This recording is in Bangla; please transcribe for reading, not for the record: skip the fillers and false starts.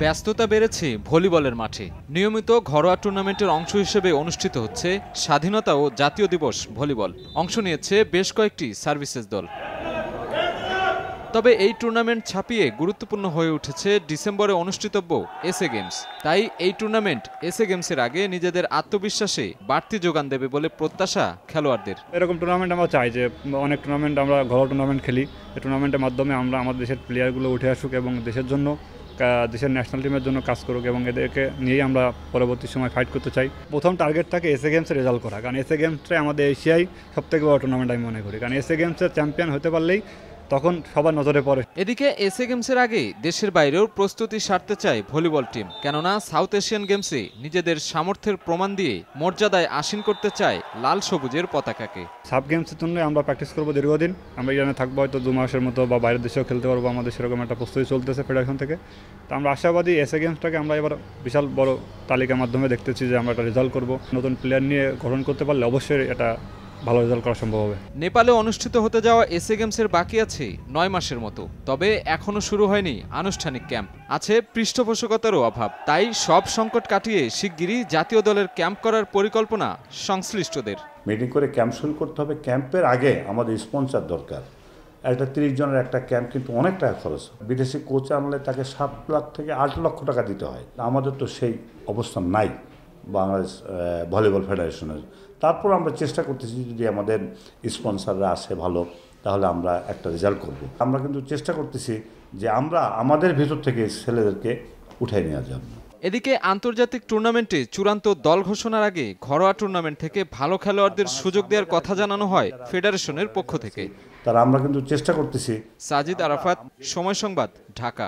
ব্যস্ততা বেড়েছে ভলিবলের মাঠে। নিয়মিত ঘরোয়া টুর্নামেন্টের অংশ হিসেবে অনুষ্ঠিত হচ্ছে স্বাধীনতা ও জাতীয় দিবস ভলিবল। অংশ নিয়েছে বেশ কয়েকটি সার্ভিসেস দল। তবে এই টুর্নামেন্ট ছাপিয়ে গুরুত্বপূর্ণ হয়ে উঠেছে ডিসেম্বরে অনুষ্ঠিতব্য এসএ গেমস। তাই এই টুর্নামেন্ট এসএ গেমসের আগে নিজেদের আত্মবিশ্বাসে বাড়তি যোগান দেবে বলে প্রত্যাশা খেলোয়াড়দের। এরকম টুর্নামেন্ট আমরা চাই যে অনেক টুর্নামেন্ট আমরা ঘরোয়া টুর্নামেন্ট খেলি, এই টুর্নামেন্টের মাধ্যমে আমরা আমাদের দেশের প্লেয়ারগুলো উঠে আসুক এবং দেশের জন্য, দেশের ন্যাশনাল টিমের জন্য কাজ করুক এবং এদেরকে নিয়েই আমরা পরবর্তী সময় ফাইট করতে চাই। প্রথম টার্গেট থাকে এসএ গেমসে রেজাল্ট করা, কারণ এসএ গেমসটাই আমাদের এশিয়ায় সবথেকে বড় টুর্নামেন্ট আমি মনে করি, কারণ এসএ গেমসের চ্যাম্পিয়ন হতে পারলেই তখন সবার নজরে পড়ে। এদিকে এসএ গেমসের আগে দেশের বাইরেও প্রস্তুতি সারতে চায় ভলিবল টিম, কেননা সাউথ এশিয়ান গেমসে নিজেদের সামর্থ্যের প্রমাণ দিয়ে মর্যাদায় আসীন করতে চায় লাল সবুজের পতাকাকে। সাব গেমসের জন্য আমরা প্র্যাকটিস করবো দীর্ঘদিন, আমরা ইরানে থাকবো হয়তো 2 মাসের মতো, বা বাইরের দেশেও খেলতে পারবো, আমাদের সেরকম একটা প্রস্তুতি চলতেছে ফেডারেশন থেকে। তো আমরা আশাবাদী এসএ গেমসটাকে আমরা এবার বিশাল বড় তালিকার মাধ্যমে দেখতেছি যে আমরা একটা রেজাল্ট করবো। নতুন প্লেয়ার নিয়ে গঠন করতে পারলে অবশ্যই এটা ভালো রেজাল্ট করা সম্ভব হবে। নেপালে অনুষ্ঠিত হতে যাওয়া এসএ গেমসের বাকি আছে 9 মাসের মতো, তবে এখনো শুরু হয়নি আনুষ্ঠানিক ক্যাম্প। আছে পৃষ্ঠপোষকতারও অভাব, তাই সব সংকট কাটিয়ে শিগগিরই জাতীয় দলের ক্যাম্প করার পরিকল্পনা সংশ্লিষ্টদের। মিটিং করে ক্যাম্প শুরু করতে হবে। ক্যাম্পের আগে আমাদের স্পন্সর দরকার। একটা 30 জনের একটা ক্যাম্প কিন্তু অনেক টাকা খরচ। বিদেশি কোচ আনলে তাকে 7 লাখ থেকে 8 লক্ষ টাকা দিতে হয়। আমাদের তো সেই অবস্থা নাই বাংলাদেশ ভলিবল ফেডারেশনের। তারপর আমরা চেষ্টা করতেছি যদি আমাদের স্পন্সররা আসে ভালো, তাহলে আমরা একটা রেজাল্ট করব। আমরা কিন্তু চেষ্টা করতেছি যে আমরা আমাদের ভেতর থেকে ছেলেদেরকে উঠাই নেওয়া যাবে। এদিকে আন্তর্জাতিক টুর্নামেন্টে চূড়ান্ত দল ঘোষণার আগে ঘরোয়া টুর্নামেন্ট থেকে ভালো খেলোয়াড়দের সুযোগ দেওয়ার কথা জানানো হয় ফেডারেশনের পক্ষ থেকে। তার আমরা কিন্তু চেষ্টা করতেছি। সাজিদ আরাফাত, সময় সংবাদ, ঢাকা।